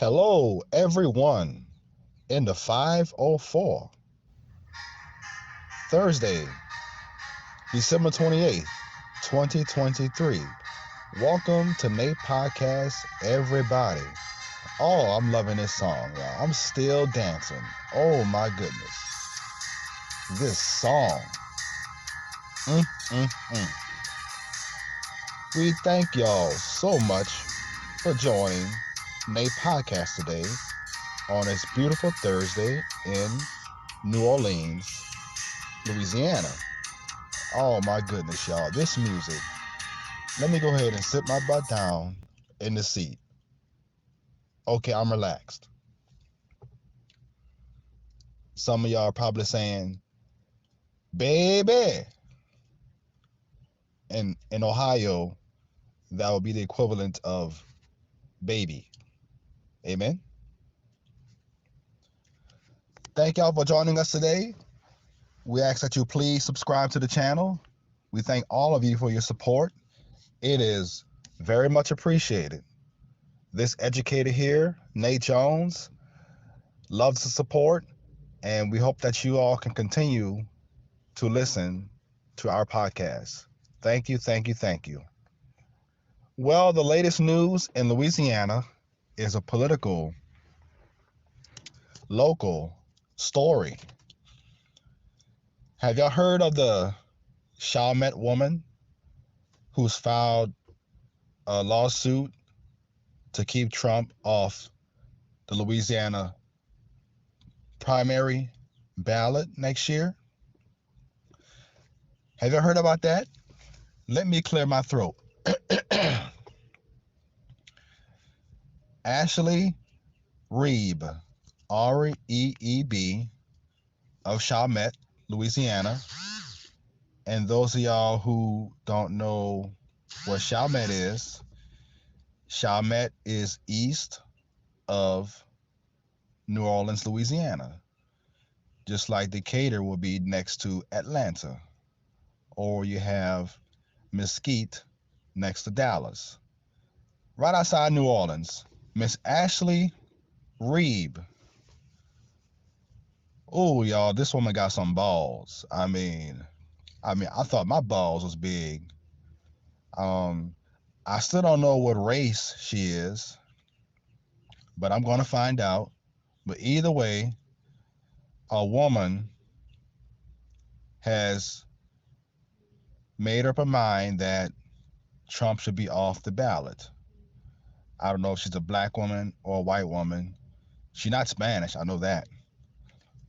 Hello, everyone, in the 504, Thursday, December 28th, 2023. Welcome to Nate Podcast, everybody. Oh, I'm loving this song, y'all. I'm still dancing. Oh, my goodness. This song. Mm, mm, mm. We thank y'all so much for joining Nate Podcast today on this beautiful Thursday in New Orleans, Louisiana. Oh my goodness, y'all. This music. Let me go ahead and sit my butt down in the seat. Okay, I'm relaxed. Some of y'all are probably saying, baby. In Ohio, that would be the equivalent of baby. Amen. Thank y'all for joining us today. We ask that you please subscribe to the channel. We thank all of you for your support. It is very much appreciated. This educator here, Nate Jones, loves the support, and we hope that you all can continue to listen to our podcast. Thank you, thank you, thank you. Well, the latest news in Louisiana is a political, local story. Have y'all heard of the Chalmette woman who's filed a lawsuit to keep Trump off the Louisiana primary ballot next year? Have you heard about that? Let me clear my throat. Ashley Reeb, Reeb, of Chalmette, Louisiana. And those of y'all who don't know what Chalmette is east of New Orleans, Louisiana. Just like Decatur will be next to Atlanta. Or you have Mesquite next to Dallas. Right outside New Orleans, Miss Ashley Reeb. Oh, y'all, this woman got some balls. I thought my balls was big. I still don't know what race she is, but I'm gonna find out. But either way, a woman has made up her mind that Trump should be off the ballot. I don't know if she's a black woman or a white woman. She's not Spanish, I know that.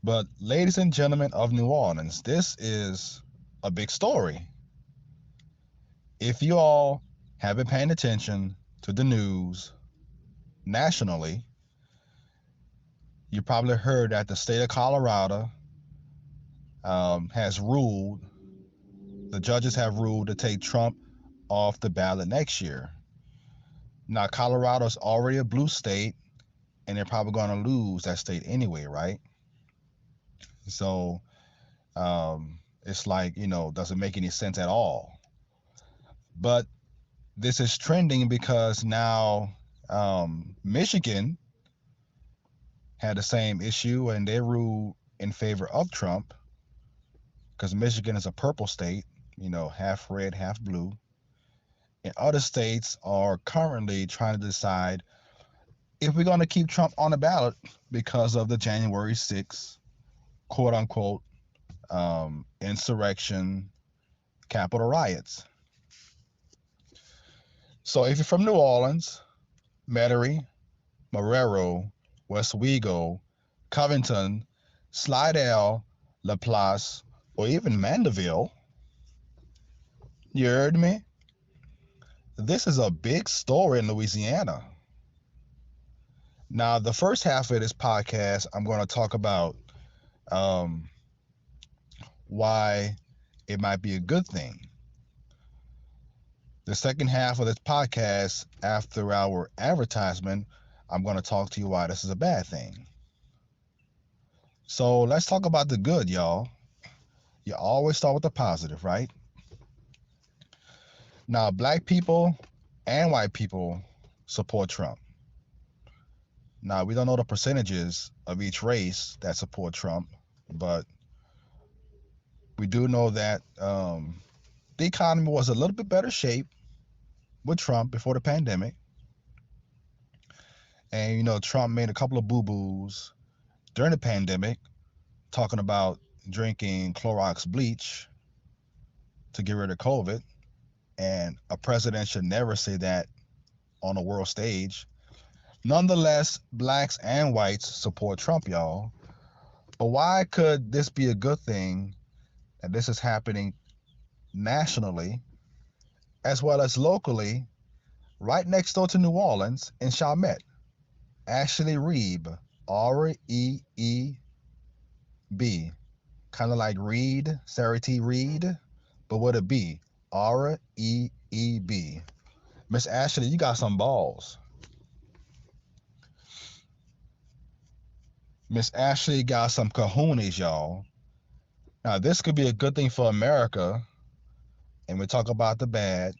But ladies and gentlemen of New Orleans, this is a big story. If you all have been paying attention to the news nationally, you probably heard that the state of Colorado has ruled, the judges have ruled to take Trump off the ballot next year. Now, Colorado's already a blue state, and they're probably going to lose that state anyway, right? So it's like, doesn't make any sense at all. But this is trending because now Michigan had the same issue, and they ruled in favor of Trump because Michigan is a purple state, half red, half blue. And other states are currently trying to decide if we're going to keep Trump on the ballot because of the January 6th, quote unquote, insurrection, Capitol riots. So if you're from New Orleans, Metairie, Marrero, Westwego, Covington, Slidell, Laplace, or even Mandeville, you heard me? This is a big story in Louisiana. Now, the first half of this podcast, I'm going to talk about why it might be a good thing. The second half of this podcast, after our advertisement, I'm going to talk to you why this is a bad thing. So let's talk about the good, y'all. You always start with the positive, right? Now, black people and white people support Trump. Now, we don't know the percentages of each race that support Trump, but we do know that the economy was a little bit better shape with Trump before the pandemic. And, Trump made a couple of boo boos during the pandemic, talking about drinking Clorox bleach to get rid of COVID. And a president should never say that on a world stage. Nonetheless, blacks and whites support Trump, y'all. But why could this be a good thing that this is happening nationally as well as locally, right next door to New Orleans in Chalmette? Ashley Reeb, R-E-E-B, kind of like Reed, Sarah T. Reed, but with a B, R-E-E-B. Miss Ashley, you got some balls. Miss Ashley got some cojones, y'all. Now, this could be a good thing for America, and we'll talk about the bad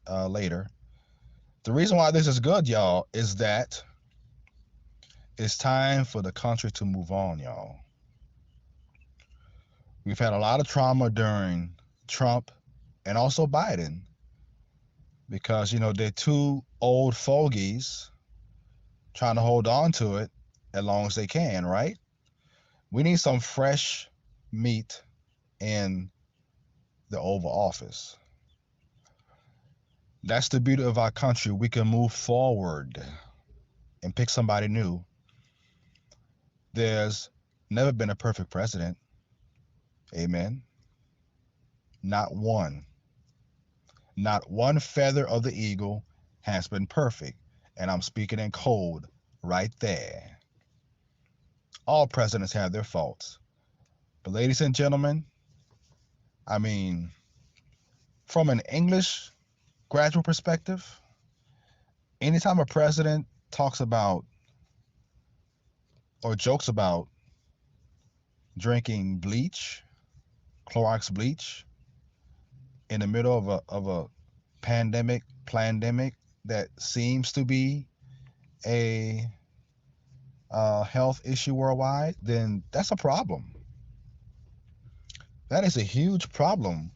later. The reason why this is good, y'all, is that it's time for the country to move on, y'all. We've had a lot of trauma during Trump and also Biden because, they're two old fogies trying to hold on to it as long as they can, right? We need some fresh meat in the Oval Office. That's the beauty of our country. We can move forward and pick somebody new. There's never been a perfect president. Amen. Not one. Not one feather of the eagle has been perfect. And I'm speaking in code right there. All presidents have their faults. But, ladies and gentlemen, I mean, from an English graduate perspective, anytime a president talks about or jokes about drinking bleach, Clorox bleach, in the middle of a pandemic that seems to be a health issue worldwide, then that's a problem. That is a huge problem.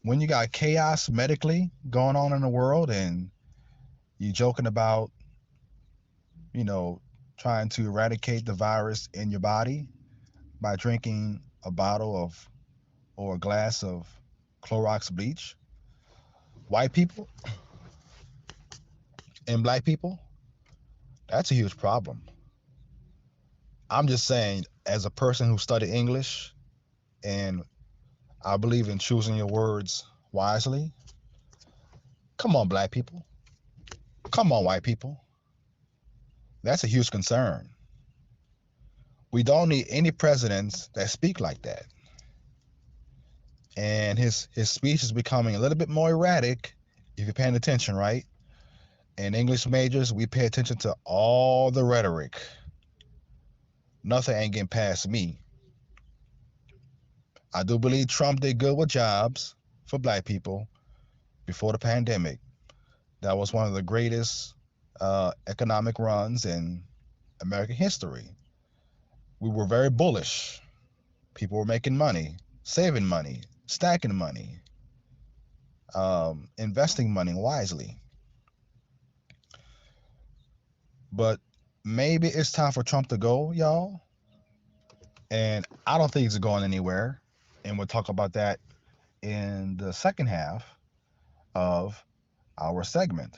When you got chaos medically going on in the world and you joking about, you know, trying to eradicate the virus in your body by drinking a bottle of or a glass of Clorox bleach, white people and black people, that's a huge problem. I'm just saying, as a person who studied English and I believe in choosing your words wisely, come on, black people. Come on, white people. That's a huge concern. We don't need any presidents that speak like that. And his speech is becoming a little bit more erratic if you're paying attention, right? In English majors, we pay attention to all the rhetoric. Nothing ain't getting past me. I do believe Trump did good with jobs for black people before the pandemic. That was one of the greatest economic runs in American history. We were very bullish. People were making money, saving money, stacking money, investing money wisely. But maybe it's time for Trump to go, y'all. And I don't think he's going anywhere. And we'll talk about that in the second half of our segment.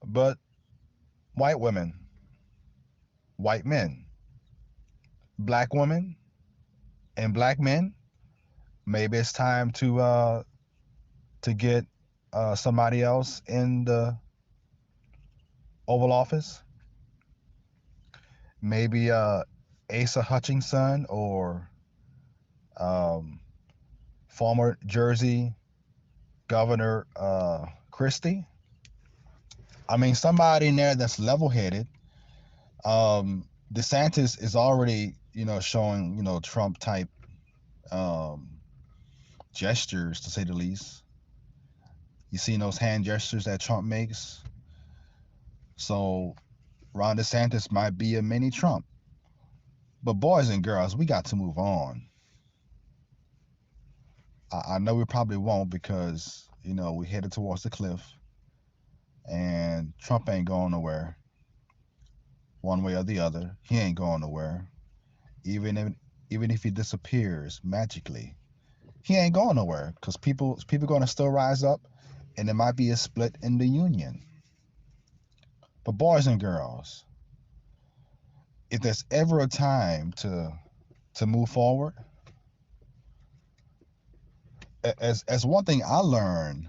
But white women, white men, black women, and black men, maybe it's time to get somebody else in the Oval Office. Maybe Asa Hutchinson or um, former Jersey Governor Christie. I mean, somebody in there that's level-headed. DeSantis is already, showing, Trump type um, gestures, to say the least. You seen those hand gestures that Trump makes? So Ron DeSantis might be a mini Trump. But boys and girls, we got to move on. I know we probably won't because, we headed towards the cliff and Trump ain't going nowhere one way or the other. He ain't going nowhere. Even if even if he disappears magically, he ain't going nowhere because people going to still rise up and there might be a split in the union. But boys and girls, if there's ever a time to move forward, as one thing I learned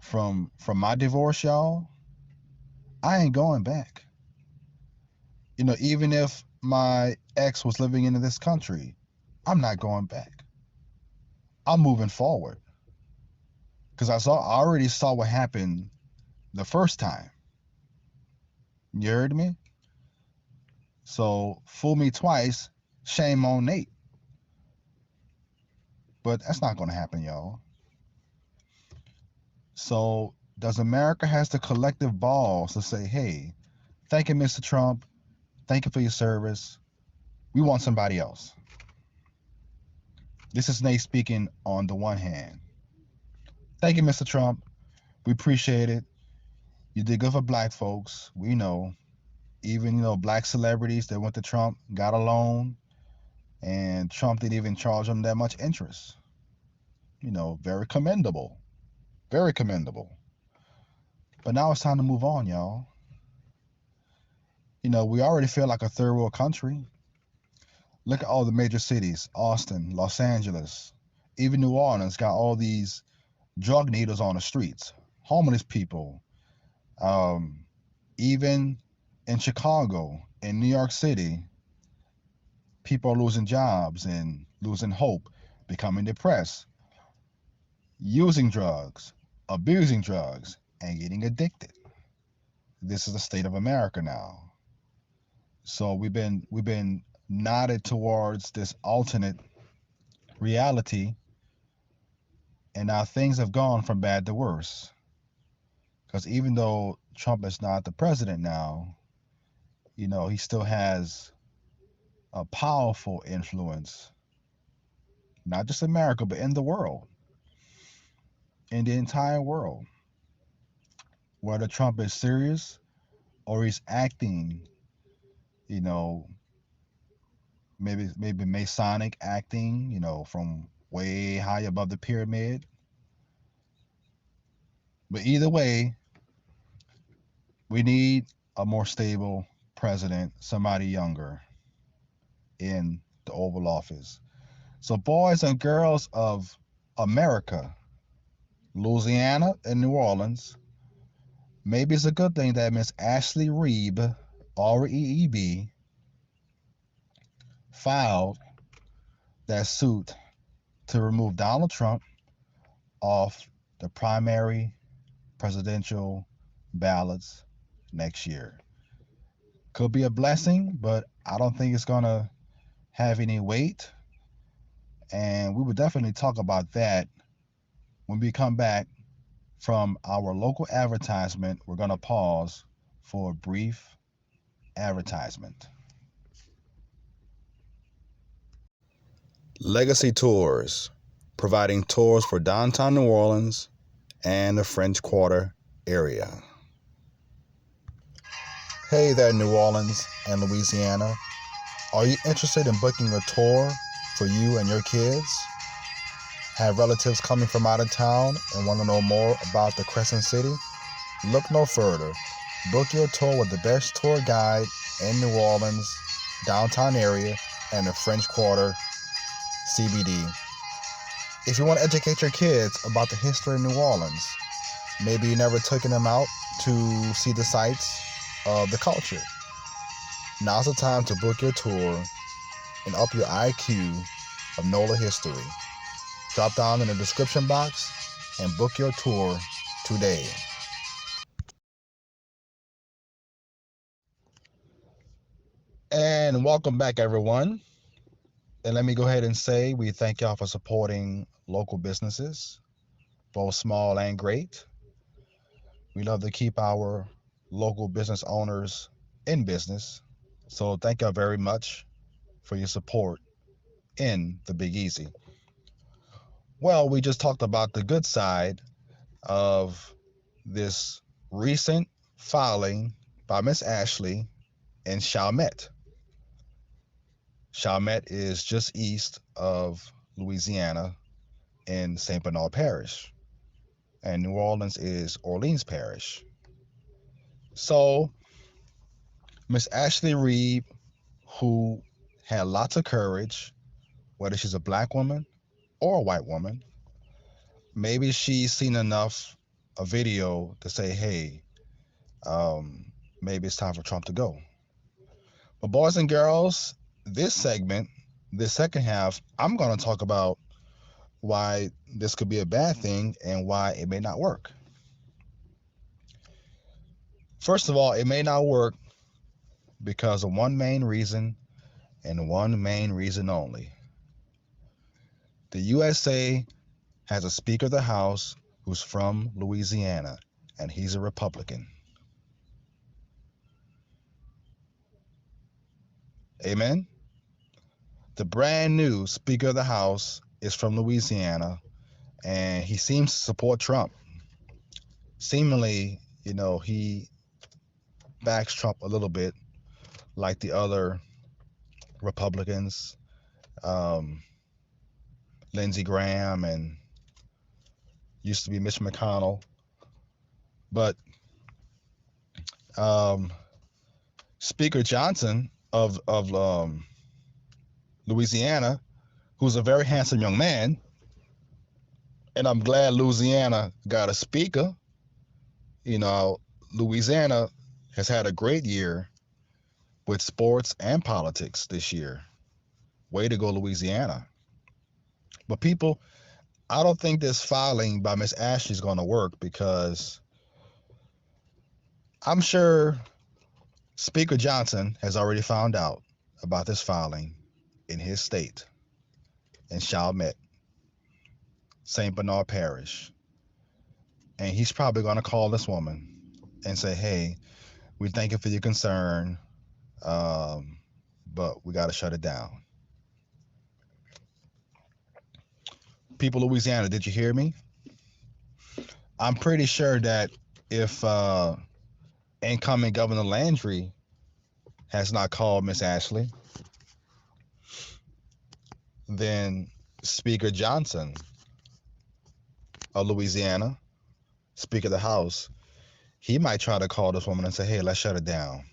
from my divorce, y'all, I ain't going back. Even if my ex was living in this country, I'm not going back. I'm moving forward because I already saw what happened the first time. You heard me? So fool me twice, shame on Nate. But that's not going to happen, y'all. So does America has the collective balls to say, hey, thank you, Mr. Trump. Thank you for your service. We want somebody else. This is Nate speaking on the one hand. Thank you, Mr. Trump. We appreciate it. You did good for black folks. We know. Even, black celebrities that went to Trump got a loan, and Trump didn't even charge them that much interest. Very commendable. Very commendable. But now it's time to move on, y'all. We already feel like a third world country. Look at all the major cities: Austin, Los Angeles, even New Orleans got all these drug needles on the streets, homeless people. Um, Even in Chicago, in New York City, people are losing jobs and losing hope, becoming depressed, using drugs, abusing drugs, and getting addicted. This is the state of America now. So we've been nodded towards this alternate reality, and now things have gone from bad to worse. Because even though Trump is not the president now, he still has a powerful influence, not just America, but in the world, in the entire world. Whether Trump is serious or he's acting, you know, maybe Masonic acting, from way high above the pyramid. But either way, we need a more stable president, somebody younger in the Oval Office. So, boys and girls of America, Louisiana and New Orleans, maybe it's a good thing that Miss Ashley Reeb, REEB, filed that suit to remove Donald Trump off the primary presidential ballots next year. Could be a blessing, but I don't think it's going to have any weight. And we will definitely talk about that when we come back from our local advertisement. We're going to pause for a brief advertisement. Legacy Tours, providing tours for downtown New Orleans and the French Quarter area. Hey there, New Orleans and Louisiana. Are you interested in booking a tour for you and your kids? Have relatives coming from out of town and want to know more about the Crescent City? Look no further. Book your tour with the best tour guide in New Orleans, downtown area, and the French Quarter CBD. If you want to educate your kids about the history of New Orleans, maybe you never taken them out to see the sights of the culture. Now's the time to book your tour and up your IQ of NOLA history. Drop down in the description box and book your tour today. And welcome back, everyone. And let me go ahead and say we thank y'all for supporting local businesses, both small and great. We love to keep our local business owners in business. So thank you very much for your support in the Big Easy. Well, we just talked about the good side of this recent filing by Miss Ashley in Chalmette. Chalmette is just east of Louisiana in St. Bernard Parish, and New Orleans is Orleans Parish. So, Miss Ashley Reed, who had lots of courage, whether she's a black woman or a white woman, maybe she's seen enough a video to say, hey, maybe it's time for Trump to go. But boys and girls, this segment, this second half, I'm going to talk about why this could be a bad thing and why it may not work. First of all, it may not work because of one main reason and one main reason only. The USA has a Speaker of the House who's from Louisiana, and he's a Republican. Amen? The brand new Speaker of the House is from Louisiana, and he seems to support Trump. Seemingly, he backs Trump a little bit, like the other Republicans, um, Lindsey Graham, and used to be Mitch McConnell. But um, Speaker Johnson of Louisiana, who's a very handsome young man, and I'm glad Louisiana got a speaker. Louisiana has had a great year with sports and politics this year. Way to go, Louisiana. But people, I don't think this filing by Miss Ashley is going to work because I'm sure Speaker Johnson has already found out about this filing in his state, in Chalmette, St. Bernard Parish. And he's probably going to call this woman and say, hey, we thank you for your concern, but we got to shut it down. People of Louisiana, did you hear me? I'm pretty sure that if incoming Governor Landry has not called Miss Ashley, then Speaker Johnson of Louisiana, Speaker of the House, he might try to call this woman and say, hey, let's shut it down.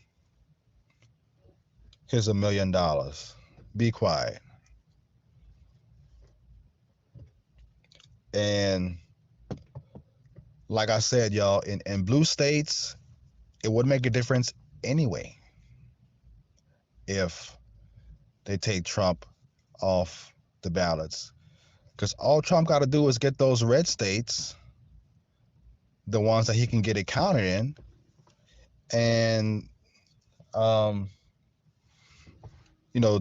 Here's $1 million. Be quiet. And like I said, y'all, in blue states, it would make a difference anyway if they take Trump off the ballots. Because all Trump got to do is get those red states, the ones that he can get it counted in, and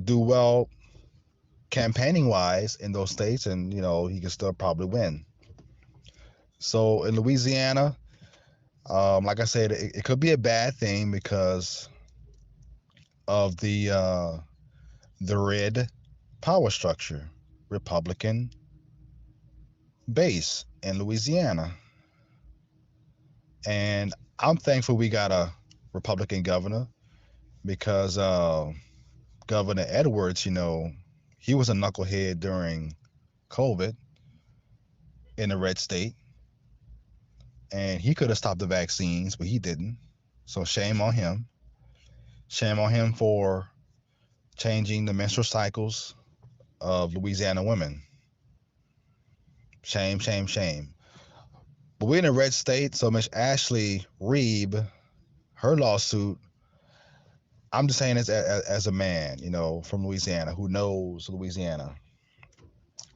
do well campaigning wise in those states, and he can still probably win. So in Louisiana, like I said, it could be a bad thing because of the red power structure, Republican base in Louisiana. And I'm thankful we got a Republican governor because Governor Edwards, he was a knucklehead during COVID in a red state, and he could have stopped the vaccines, but he didn't. So shame on him. Shame on him for changing the menstrual cycles of Louisiana women. Shame, shame, shame. But we're in a red state, so Miss Ashley Reeb, her lawsuit, I'm just saying this as a man, from Louisiana who knows Louisiana,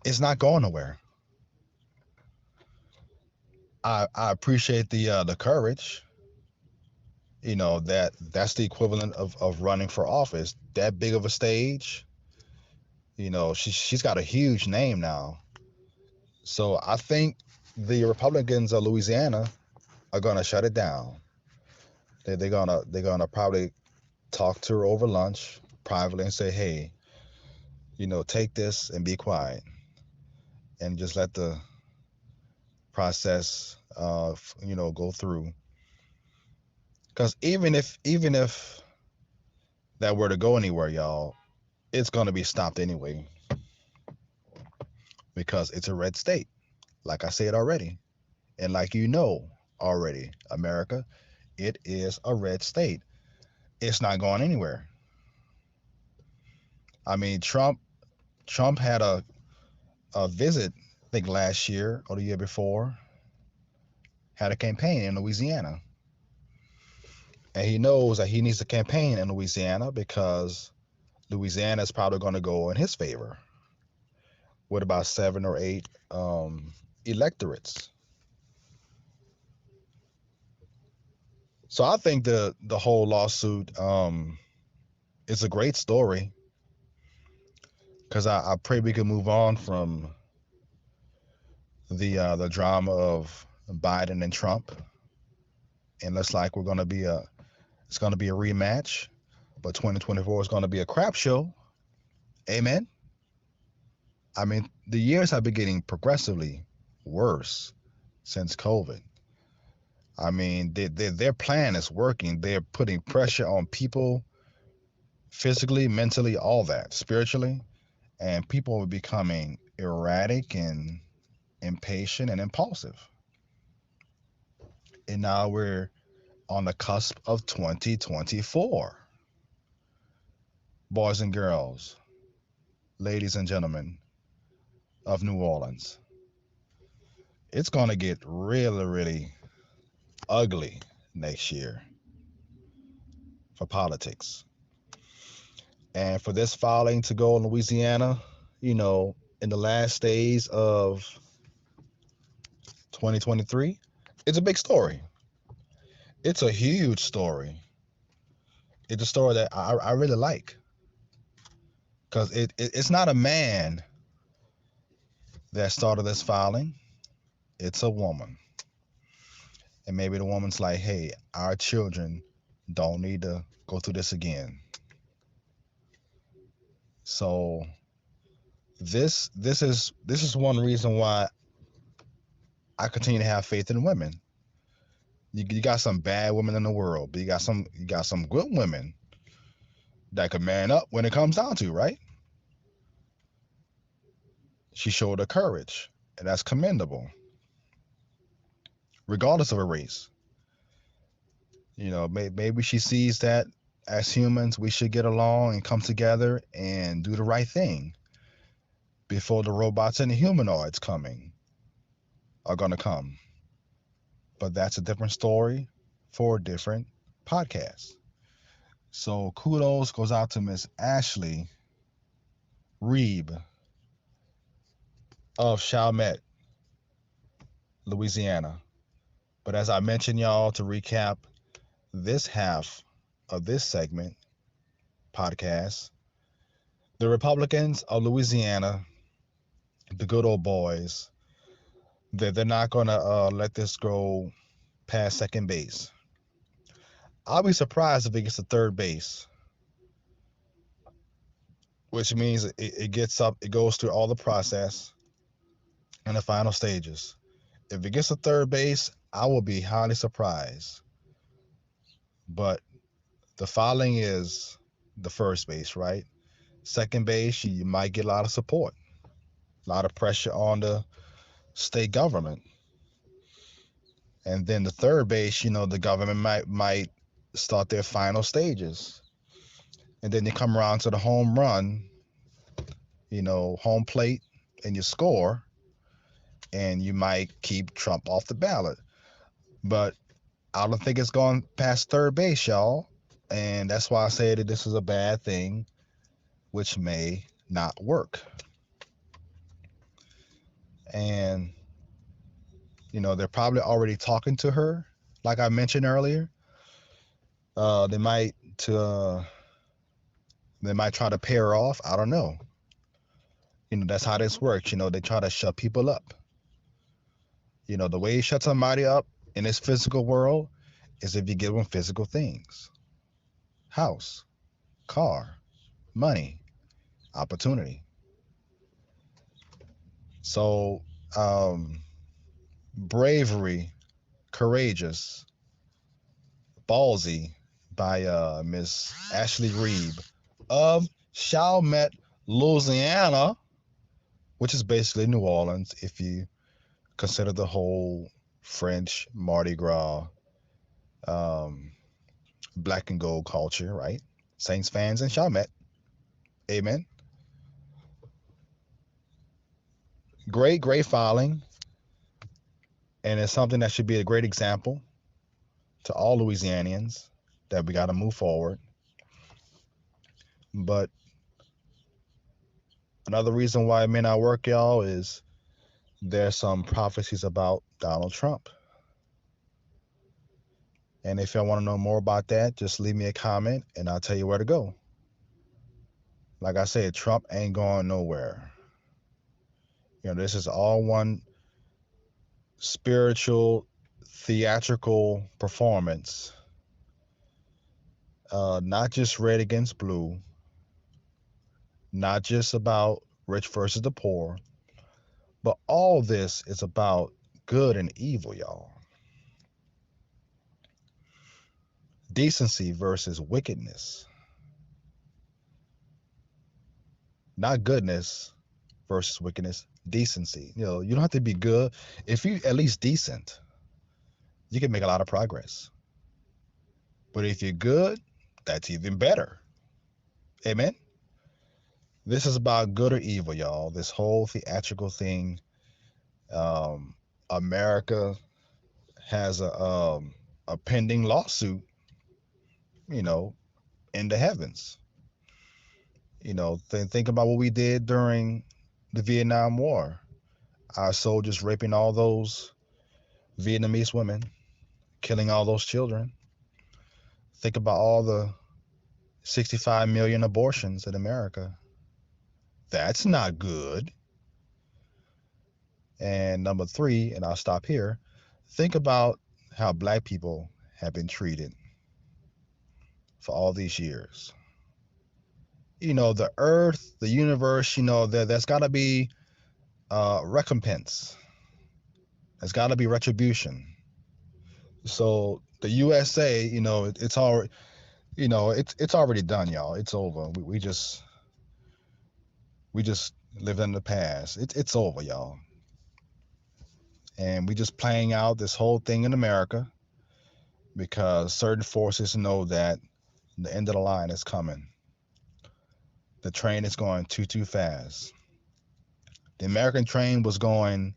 it's not going nowhere. I appreciate the courage. That's the equivalent of running for office. That big of a stage. She's got a huge name now. So I think the Republicans of Louisiana are going to shut it down. They're gonna probably talk to her over lunch privately and say, hey, take this and be quiet and just let the process go through. Because even if that were to go anywhere, y'all, it's gonna be stopped anyway because it's a red state. Like I said already, and like already, America, it is a red state. It's not going anywhere. I mean, Trump had a visit, I think last year or the year before, had a campaign in Louisiana. And he knows that he needs to campaign in Louisiana because Louisiana is probably going to go in his favor with about 7 or 8 electorates. So I think the whole lawsuit is a great story because I pray we can move on from the drama of Biden and Trump, and looks like it's gonna be a rematch, but 2024 is gonna be a crap show. Amen. I mean, the years have been getting progressively worse since COVID. I mean, their plan is working. They're putting pressure on people physically, mentally, all that, spiritually, and people are becoming erratic and impatient and impulsive. And now we're on the cusp of 2024. Boys and girls, ladies and gentlemen of New Orleans, it's going to get really, really ugly next year for politics. And for this filing to go in Louisiana, in the last days of 2023, it's a big story. It's a huge story. It's a story that I really like because it's not a man that started this filing, it's a woman. And maybe the woman's like, hey, our children don't need to go through this again. So this is one reason why I continue to have faith in women. You got some bad women in the world, but you got some good women that can man up when it comes down to, right? She showed her courage, and that's commendable, regardless of her race. Maybe she sees that as humans we should get along and come together and do the right thing before the robots and the humanoids coming are going to come. But that's a different story for a different podcast. So kudos goes out to Miss Ashley Reeb of Chalmette, Louisiana. But as I mentioned, y'all, to recap this half of this segment podcast, the Republicans of Louisiana, the good old boys, they're not going to let this go past second base. I'll be surprised if it gets to third base, which means it goes through all the process and the final stages. If it gets to third base, I will be highly surprised. But the filing is the first base, right? Second base, you might get a lot of support, a lot of pressure on the state government. And then the third base, the government might start their final stages. And then you come around to the home run, home plate, and you score, and you might keep Trump off the ballot. But I don't think it's gone past third base, y'all. And that's why I say that this is a bad thing, which may not work. And, they're probably already talking to her, like I mentioned earlier. They might try to pair her off. I don't know. That's how this works. They try to shut people up. The way you shut somebody up in this physical world is if you give them physical things: house, car, money, opportunity. So, bravery, courageous, Ballsy by Miss Ashley Reeb of Chalmette, Louisiana, which is basically New Orleans if you consider the whole French Mardi Gras, um, black and gold culture, right? Saints fans in Chalmette. Amen. Great filing, and it's something that should be a great example to all Louisianians that we got to move forward. But another reason why it may not work, y'all, is there's some prophecies about Donald Trump. And if y'all want to know more about that, just leave me a comment and I'll tell you where to go. Like I said, Trump ain't going nowhere. This is all one spiritual, theatrical performance. Not just red against blue, not just about rich versus the poor, but all this is about good and evil, y'all. Decency versus wickedness. Not goodness versus wickedness, decency. You don't have to be good. If you at least decent, you can make a lot of progress. But if you're good, that's even better. Amen. This is about good or evil, y'all. This whole theatrical thing. Um, America has a pending lawsuit, you know, in the heavens. Think about what we did during the Vietnam War. Our soldiers raping all those Vietnamese women, killing all those children. Think about all the 65 million abortions in America. That's not good. And number three, and I'll stop here, think about how black people have been treated for all these years. The earth, the universe, there's got to be recompense. There's got to be retribution. So the USA, it's already, it's already done, y'all. It's over. We just lived in the past. It's over, y'all. And we just playing out this whole thing in America because certain forces know that the end of the line is coming. The train is going too fast. The American train was going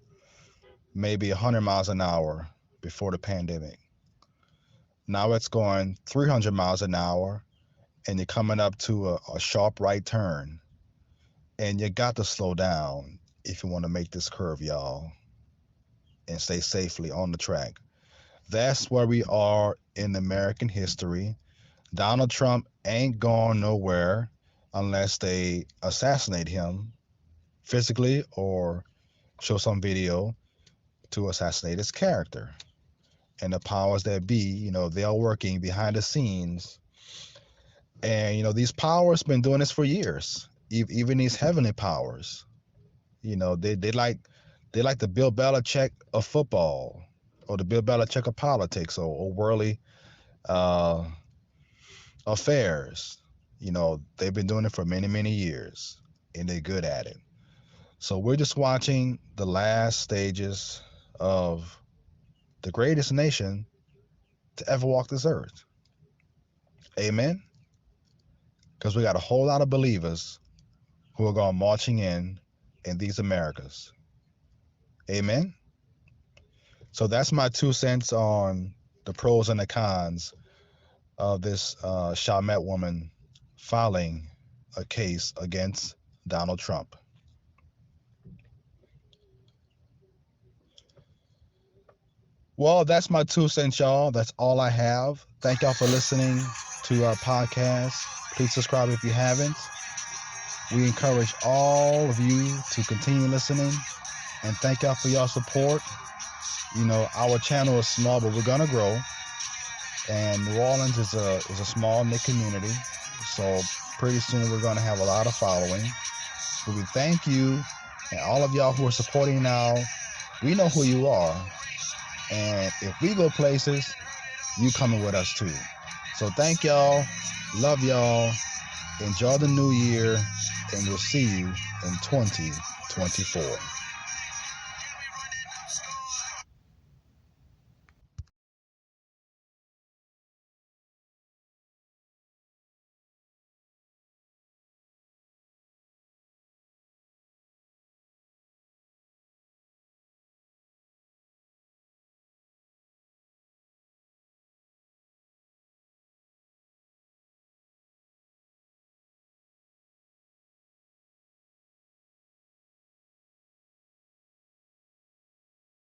maybe 100 miles an hour before the pandemic. Now it's going 300 miles an hour, and you're coming up to a sharp right turn. And you got to slow down if you want to make this curve, y'all, and stay safely on the track. That's where we are in American history. Donald Trump ain't going nowhere unless they assassinate him physically or show some video to assassinate his character. And the powers that be, they are working behind the scenes. And, these powers been doing this for years. Even these heavenly powers, they like the Bill Belichick of football, or the Bill Belichick of politics, or worldly uh, affairs. They've been doing it for many years, and they're good at it. So we're just watching the last stages of the greatest nation to ever walk this earth. Amen. Because we got a whole lot of believers who are going marching in these Americas. Amen. So that's my 2 cents on the pros and the cons of this Chalmette woman filing a case against Donald Trump. Well, that's my 2 cents, y'all. That's all I have. Thank y'all for listening to our podcast. Please subscribe if you haven't. We encourage all of you to continue listening, and thank y'all for your support. Our channel is small, but we're gonna grow. And New Orleans is a small knit community, so pretty soon we're going to have a lot of following. But we thank you and all of y'all who are supporting now. We know who you are, and if we go places, you coming with us too. So thank y'all, love y'all, enjoy the new year, and we'll see you in 2024.